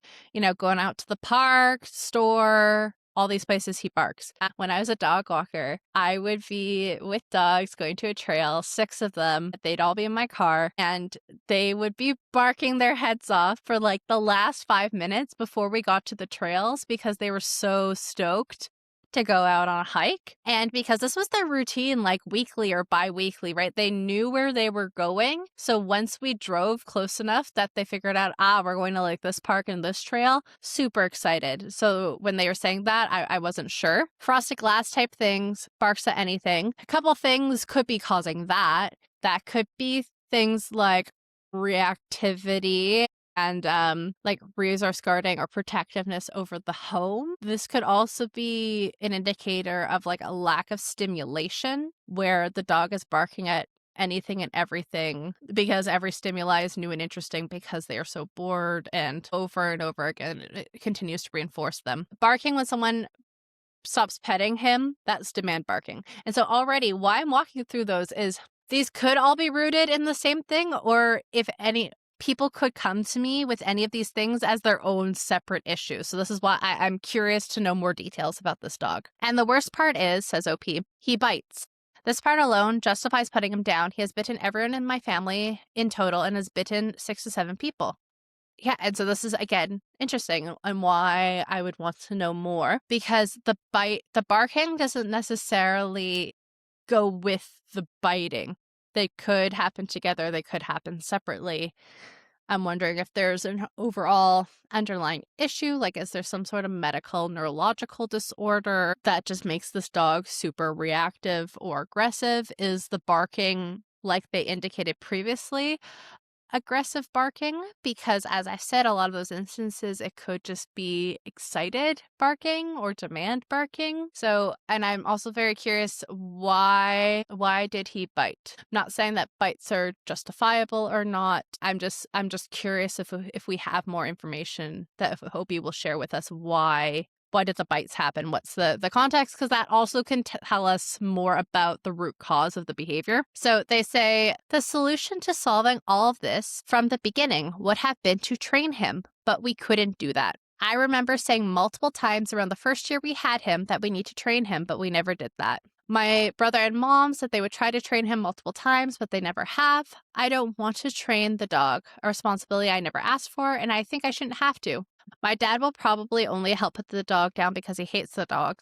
going out to the park, store, all these places, he barks. When I was a dog walker, I would be with dogs going to a trail, 6 of them. They'd all be in my car, and they would be barking their heads off for like the last 5 minutes before we got to the trails because they were so stoked to go out on a hike. And because this was their routine, like weekly or bi-weekly, right? They knew where they were going. So once we drove close enough that they figured out, we're going to like this park and this trail, super excited. So when they were saying that, I wasn't sure. Frosted glass type things, barks at anything. A couple things could be causing that. That could be things like reactivity and like resource guarding or protectiveness over the home. This could also be an indicator of like a lack of stimulation where the dog is barking at anything and everything because every stimuli is new and interesting because they are so bored, and over again it continues to reinforce them. Barking when someone stops petting him, that's demand barking. And so already why I'm walking through those is these could all be rooted in the same thing, or if any people could come to me with any of these things as their own separate issues. So this is why I'm curious to know more details about this dog. And the worst part is, says OP, he bites. This part alone justifies putting him down. He has bitten everyone in my family in total and has bitten 6 to 7 people. Yeah, and so this is, again, interesting and why I would want to know more, because the barking doesn't necessarily go with the biting. They could happen together, they could happen separately. I'm wondering if there's an overall underlying issue, like is there some sort of medical neurological disorder that just makes this dog super reactive or aggressive? Is the barking, like they indicated previously, aggressive barking? Because as I said, a lot of those instances it could just be excited barking or demand barking. So, and I'm also very curious, why did he bite? I'm not saying that bites are justifiable or not. I'm just curious if we have more information that Hopi will share with us why did the bites happen? What's the context? Because that also can tell us more about the root cause of the behavior. So they say the solution to solving all of this from the beginning would have been to train him, but we couldn't do that. I remember saying multiple times around the first year we had him that we need to train him, but we never did that. My brother and mom said they would try to train him multiple times, but they never have. I don't want to train the dog, a responsibility I never asked for, and I think I shouldn't have to. My dad will probably only help put the dog down because he hates the dog.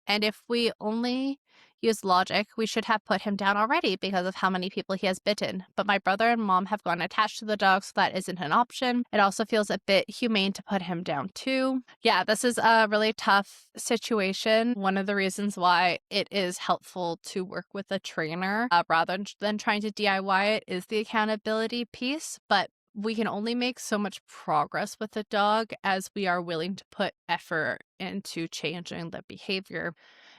And if we only Use logic, we should have put him down already because of how many people he has bitten. But my brother and mom have gotten attached to the dog, so that isn't an option. It also feels a bit humane to put him down too. Yeah, this is a really tough situation. One of the reasons why it is helpful to work with a trainer rather than trying to DIY it is the accountability piece. But we can only make so much progress with a dog as we are willing to put effort into changing the behavior.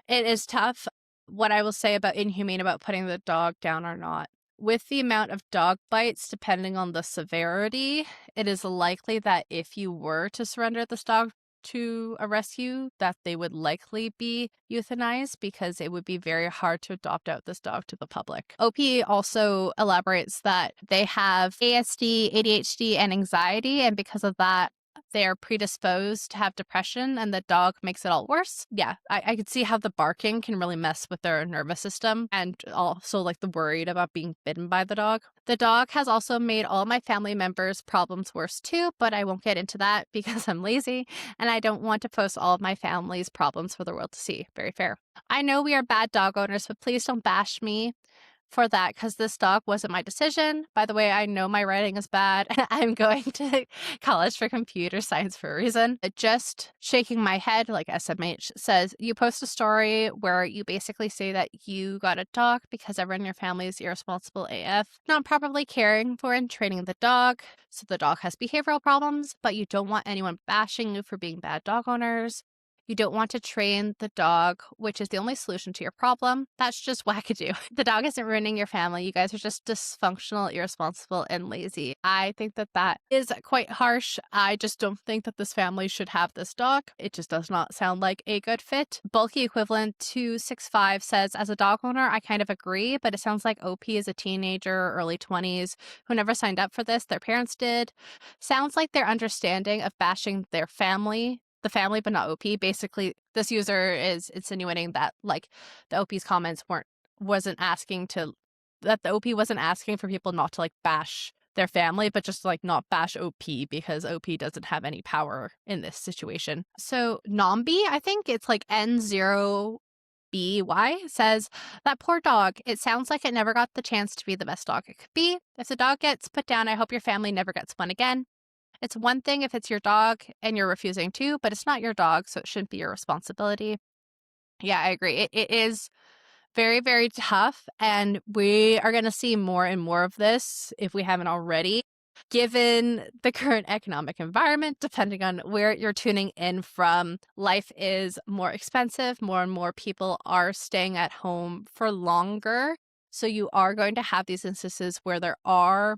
It is tough. What I will say about inhumane about putting the dog down or not. With the amount of dog bites, depending on the severity, it is likely that if you were to surrender this dog to a rescue, that they would likely be euthanized because it would be very hard to adopt out this dog to the public. OP also elaborates that they have ASD, ADHD, and anxiety, and because of that, they're predisposed to have depression and the dog makes it all worse. Yeah, I could see how the barking can really mess with their nervous system and also like the worried about being bitten by the dog. The dog has also made all my family members' problems worse too, but I won't get into that because I'm lazy and I don't want to post all of my family's problems for the world to see. Very fair. I know we are bad dog owners, but please don't bash me for that because this dog wasn't my decision. By the way, I know my writing is bad. I'm going to college for computer science for a reason. Just shaking my head, like SMH says, you post a story where you basically say that you got a dog because everyone in your family is irresponsible AF, not properly caring for and training the dog. So the dog has behavioral problems, but you don't want anyone bashing you for being bad dog owners. You don't want to train the dog, which is the only solution to your problem. That's just wackadoo. The dog isn't ruining your family. You guys are just dysfunctional, irresponsible, and lazy. I think that that is quite harsh. I just don't think that this family should have this dog. It just does not sound like a good fit. Bulky equivalent 265 says, as a dog owner, I kind of agree, but it sounds like OP is a teenager, early 20s, who never signed up for this. Their parents did. Sounds like their understanding of bashing their family, the family, but not OP. Basically, this user is insinuating that like the OP's comments wasn't asking to that the OP wasn't asking for people not to like bash their family, but just like not bash OP because OP doesn't have any power in this situation. So Nombi, I think it's like N0BY says, that poor dog, it sounds like it never got the chance to be the best dog it could be. If the dog gets put down, I hope your family never gets one again. It's one thing if it's your dog and you're refusing to, but it's not your dog, so it shouldn't be your responsibility. Yeah, I agree. It is very, very tough, and we are going to see more and more of this if we haven't already. Given the current economic environment, depending on where you're tuning in from, life is more expensive. More and more people are staying at home for longer. So you are going to have these instances where there are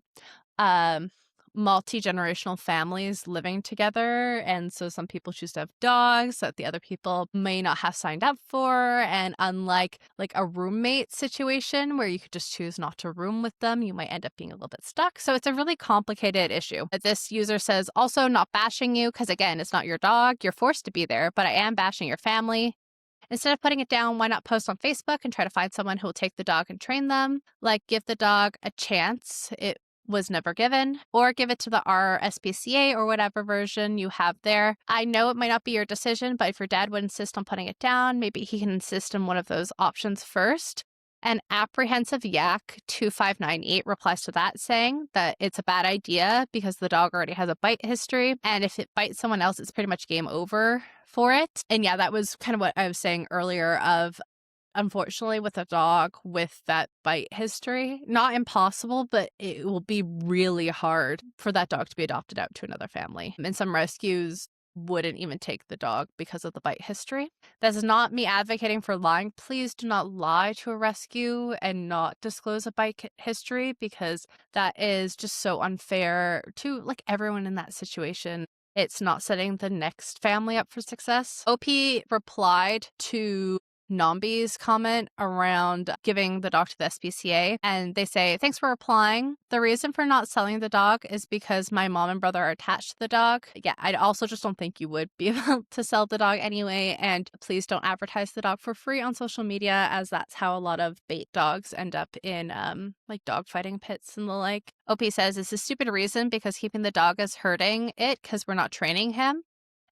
um, multi-generational families living together, and so some people choose to have dogs that the other people may not have signed up for, and unlike like a roommate situation where you could just choose not to room with them, you might end up being a little bit stuck. So it's a really complicated issue. This user says, also not bashing you because again, it's not your dog, you're forced to be there, but I am bashing your family. Instead of putting it down, why not post on Facebook and try to find someone who will take the dog and train them? Like, give the dog a chance. It was never given, or give it to the RSPCA or whatever version you have there. I know it might not be your decision, but if your dad would insist on putting it down, maybe he can insist on one of those options first. And Apprehensive Yak 2598 replies to that saying that it's a bad idea because the dog already has a bite history. And if it bites someone else, it's pretty much game over for it. And yeah, that was kind of what I was saying earlier of, unfortunately, with a dog with that bite history, not impossible, but it will be really hard for that dog to be adopted out to another family. And some rescues wouldn't even take the dog because of the bite history. That's not me advocating for lying. Please do not lie to a rescue and not disclose a bite history because that is just so unfair to like everyone in that situation. It's not setting the next family up for success. OP replied to Nombi's comment around giving the dog to the SPCA, and they say, thanks for replying. The reason for not selling the dog is because my mom and brother are attached to the dog. Yeah, I also just don't think you would be able to sell the dog anyway, and please don't advertise the dog for free on social media, as that's how a lot of bait dogs end up in like dog fighting pits and the like. OP says it's a stupid reason because keeping the dog is hurting it because we're not training him.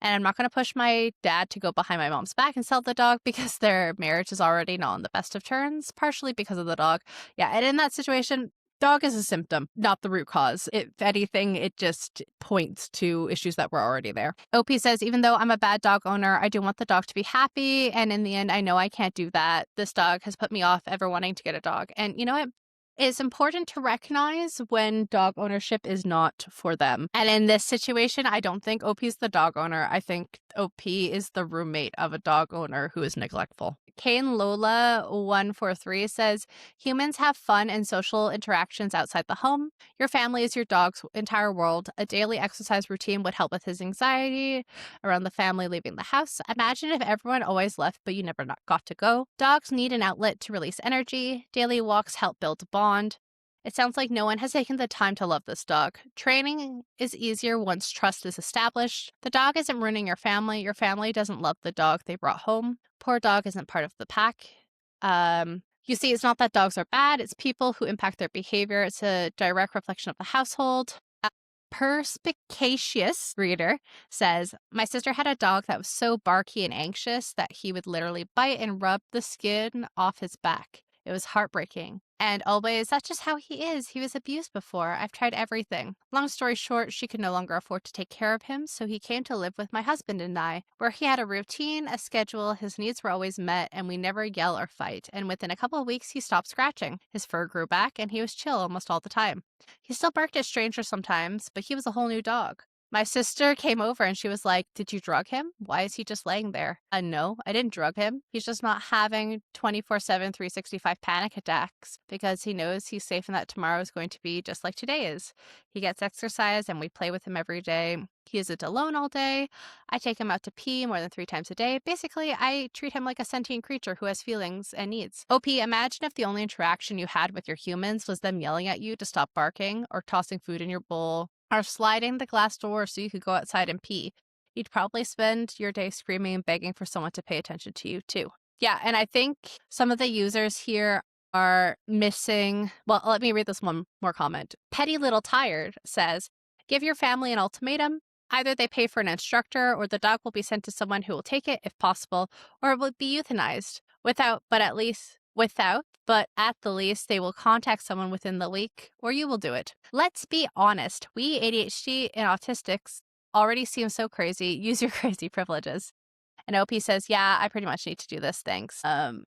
And I'm not going to push my dad to go behind my mom's back and sell the dog because their marriage is already not on the best of terms, partially because of the dog. Yeah, and in that situation, dog is a symptom, not the root cause. If anything, it just points to issues that were already there. OP says, even though I'm a bad dog owner, I do want the dog to be happy. And in the end, I know I can't do that. This dog has put me off ever wanting to get a dog. And you know what? It's important to recognize when dog ownership is not for them. And in this situation, I don't think OP's the dog owner. I think OP is the roommate of a dog owner who is neglectful. Kane Lola 143 says, humans have fun and social interactions outside the home. Your family is your dog's entire world. A daily exercise routine would help with his anxiety around the family leaving the house. Imagine if everyone always left, but you never got to go. Dogs need an outlet to release energy. Daily walks help build a bond. It sounds like no one has taken the time to love this dog. Training is easier once trust is established. The dog isn't ruining your family. Your family doesn't love the dog they brought home. Poor dog isn't part of the pack. You see, it's not that dogs are bad. It's people who impact their behavior. It's a direct reflection of the household. A perspicacious reader says, my sister had a dog that was so barky and anxious that he would literally bite and rub the skin off his back. It was heartbreaking. And always, that's just how he is. He was abused before. I've tried everything. Long story short, she could no longer afford to take care of him, so he came to live with my husband and I, where he had a routine, a schedule, his needs were always met, and we never yell or fight. And within a couple of weeks, he stopped scratching. His fur grew back, and he was chill almost all the time. He still barked at strangers sometimes, but he was a whole new dog. My sister came over and she was like, did you drug him? Why is he just laying there? No, I didn't drug him. He's just not having 24/7, 365 panic attacks because he knows he's safe and that tomorrow is going to be just like today is. He gets exercise and we play with him every day. He isn't alone all day. I take him out to pee more than 3 times a day. Basically, I treat him like a sentient creature who has feelings and needs. OP, imagine if the only interaction you had with your humans was them yelling at you to stop barking or tossing food in your bowl or sliding the glass door so you could go outside and pee. You'd probably spend your day screaming and begging for someone to pay attention to you too. Yeah, and I think some of the users here are missing. Well, let me read this one more comment. Petty Little Tired says, give your family an ultimatum. Either they pay for an instructor or the dog will be sent to someone who will take it if possible, or it will be euthanized. But at the least, they will contact someone within the week, or you will do it. Let's be honest. We ADHD and autistics already seem so crazy. Use your crazy privileges. And OP says, yeah, I pretty much need to do this. Thanks.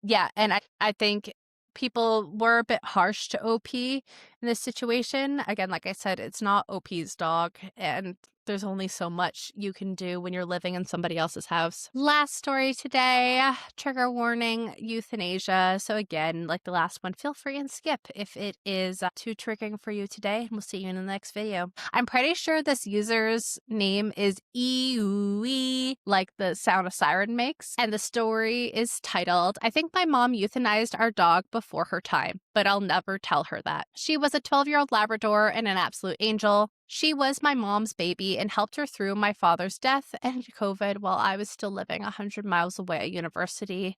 Yeah, and I think people were a bit harsh to OP in this situation. Again, like I said, it's not OP's dog, and there's only so much you can do when you're living in somebody else's house. Last story today, trigger warning, euthanasia. So again, like the last one, feel free and skip if it is too triggering for you today. And we'll see you in the next video. I'm pretty sure this user's name is Eee, like the sound a siren makes. And the story is titled, I think my mom euthanized our dog before her time, but I'll never tell her that. She was a 12-year-old Labrador and an absolute angel. She was my mom's baby and helped her through my father's death and COVID while I was still living 100 miles away at university.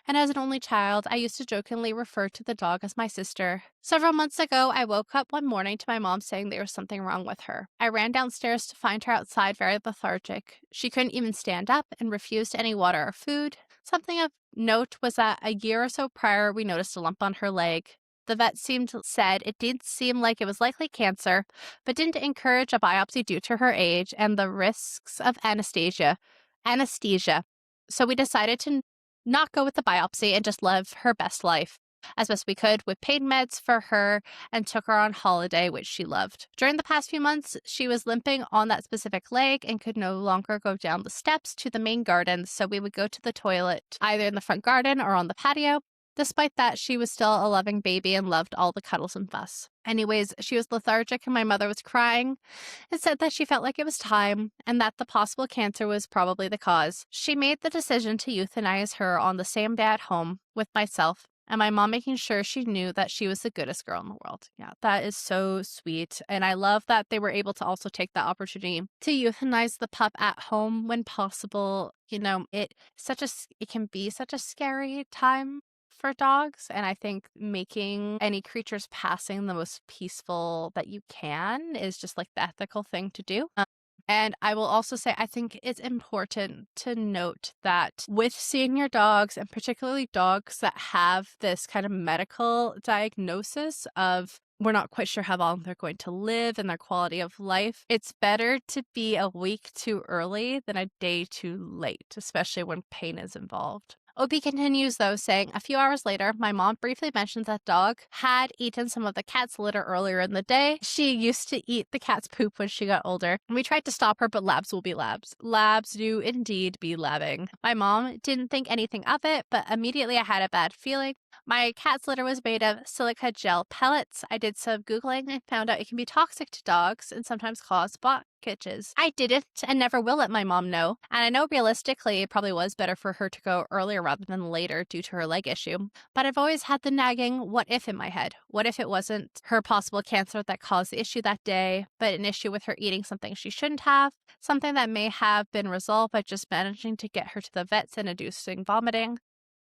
And as an only child, I used to jokingly refer to the dog as my sister. Several months ago, I woke up one morning to my mom saying there was something wrong with her. I ran downstairs to find her outside very lethargic. She couldn't even stand up and refused any water or food. Something of note was that a year or so prior, we noticed a lump on her leg. The vet said it did seem like it was likely cancer, but didn't encourage a biopsy due to her age and the risks of anesthesia. So we decided to not go with the biopsy and just live her best life as best we could with pain meds for her and took her on holiday, which she loved. During the past few months, she was limping on that specific leg and could no longer go down the steps to the main garden, so we would go to the toilet either in the front garden or on the patio. Despite that, she was still a loving baby and loved all the cuddles and fuss. Anyways, she was lethargic and my mother was crying and said that she felt like it was time and that the possible cancer was probably the cause. She made the decision to euthanize her on the same day at home with myself and my mom making sure she knew that she was the goodest girl in the world. Yeah, that is so sweet. And I love that they were able to also take the opportunity to euthanize the pup at home when possible. You know, it can be such a scary time for dogs, and I think making any creature's passing the most peaceful that you can is just like the ethical thing to do. And I will also say, I think it's important to note that with senior dogs, and particularly dogs that have this kind of medical diagnosis of we're not quite sure how long they're going to live and their quality of life, it's better to be a week too early than a day too late, especially when pain is involved. OP continues, though, saying, a few hours later, my mom briefly mentioned that dog had eaten some of the cat's litter earlier in the day. She used to eat the cat's poop when she got older. We tried to stop her, but labs will be labs. Labs do indeed be labbing. My mom didn't think anything of it, but immediately I had a bad feeling. My cat's litter was made of silica gel pellets. I did some Googling and found out it can be toxic to dogs and sometimes cause blockages. I didn't and never will let my mom know. And I know realistically it probably was better for her to go earlier rather than later due to her leg issue. But I've always had the nagging what if in my head. What if it wasn't her possible cancer that caused the issue that day, but an issue with her eating something she shouldn't have, something that may have been resolved by just managing to get her to the vets and inducing vomiting.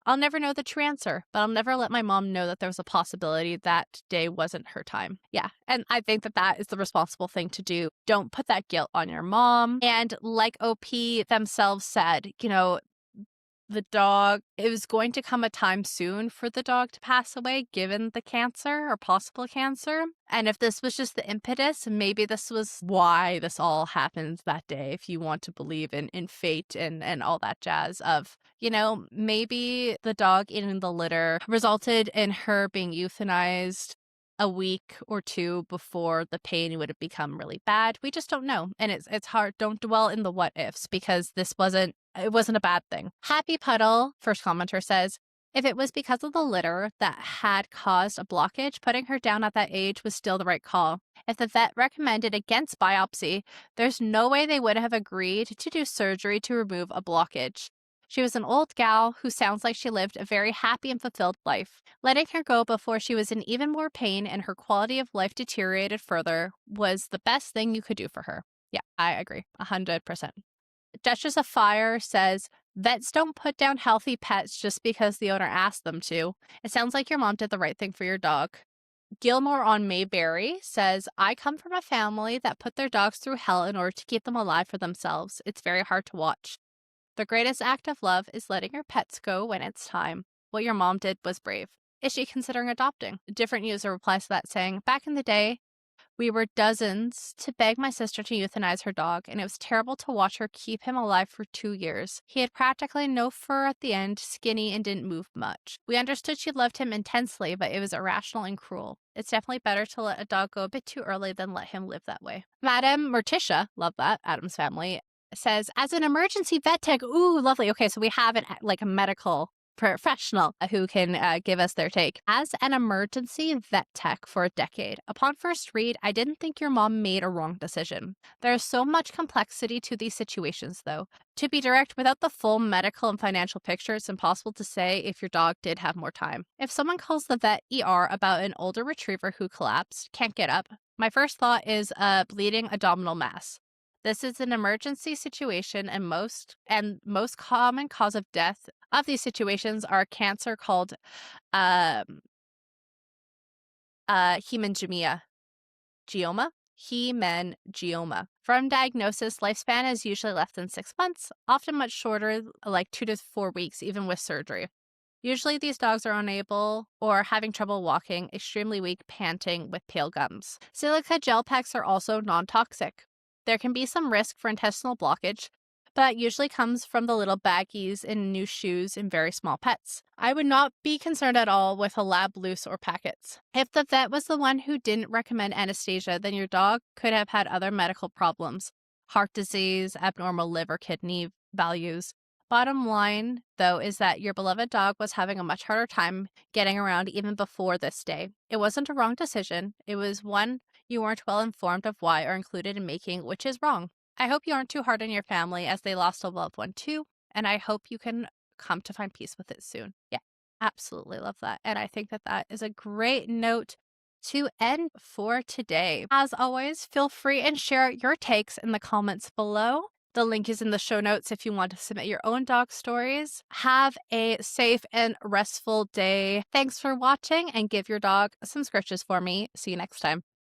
I'll never know the true answer, but I'll never let my mom know that there was a possibility that day wasn't her time. Yeah, and I think that that is the responsible thing to do. Don't put that guilt on your mom. And like OP themselves said, the dog, it was going to come a time soon for the dog to pass away, given the cancer or possible cancer. And if this was just the impetus, maybe this was why this all happened that day, if you want to believe in fate and all that jazz of, maybe the dog eating the litter resulted in her being euthanized a week or two before the pain would have become really bad. We just don't know. And it's hard. Don't dwell in the what ifs because it wasn't a bad thing. Happy Puddle, first commenter, says, if it was because of the litter that had caused a blockage, putting her down at that age was still the right call. If the vet recommended against biopsy, there's no way they would have agreed to do surgery to remove a blockage. She was an old gal who sounds like she lived a very happy and fulfilled life. Letting her go before she was in even more pain and her quality of life deteriorated further was the best thing you could do for her. Yeah, I agree. 100%. Duchess of Fire says, vets don't put down healthy pets just because the owner asked them to. It sounds like your mom did the right thing for your dog. Gilmore on Mayberry says, I come from a family that put their dogs through hell in order to keep them alive for themselves. It's very hard to watch. The greatest act of love is letting your pets go when it's time. What your mom did was brave. Is she considering adopting? A different user replies to that saying, back in the day, we were dozens to beg my sister to euthanize her dog, and it was terrible to watch her keep him alive for 2 years. He had practically no fur at the end, skinny, and didn't move much. We understood she loved him intensely, but it was irrational and cruel. It's definitely better to let a dog go a bit too early than let him live that way. Madame Morticia, love that, Adam's family, says, as an emergency vet tech, ooh, lovely. Okay, so we have a medical professional who can give us their take. As an emergency vet tech for a decade, upon first read, I didn't think your mom made a wrong decision. There is so much complexity to these situations, though. To be direct, without the full medical and financial picture, it's impossible to say if your dog did have more time. If someone calls the vet ER about an older retriever who collapsed, can't get up, my first thought is a bleeding abdominal mass. This is an emergency situation, and most common cause of death of these situations are cancer called hemangioma. Hemangioma. From diagnosis, lifespan is usually less than 6 months, often much shorter, like 2 to 4 weeks, even with surgery. Usually these dogs are unable or having trouble walking, extremely weak, panting, with pale gums. Silica gel packs are also non-toxic. There can be some risk for intestinal blockage, but that usually comes from the little baggies in new shoes in very small pets. I would not be concerned at all with a lab loose or packets. If the vet was the one who didn't recommend anesthesia, then your dog could have had other medical problems, heart disease, abnormal liver, kidney values. Bottom line, though, is that your beloved dog was having a much harder time getting around even before this day. It wasn't a wrong decision. It was one you weren't well informed of why or included in making, which is wrong. I hope you aren't too hard on your family as they lost a loved one too, and I hope you can come to find peace with it soon. Yeah, absolutely love that. And I think that that is a great note to end for today. As always, feel free and share your takes in the comments below. The link is in the show notes if you want to submit your own dog stories. Have a safe and restful day. Thanks for watching, and give your dog some scratches for me. See you next time.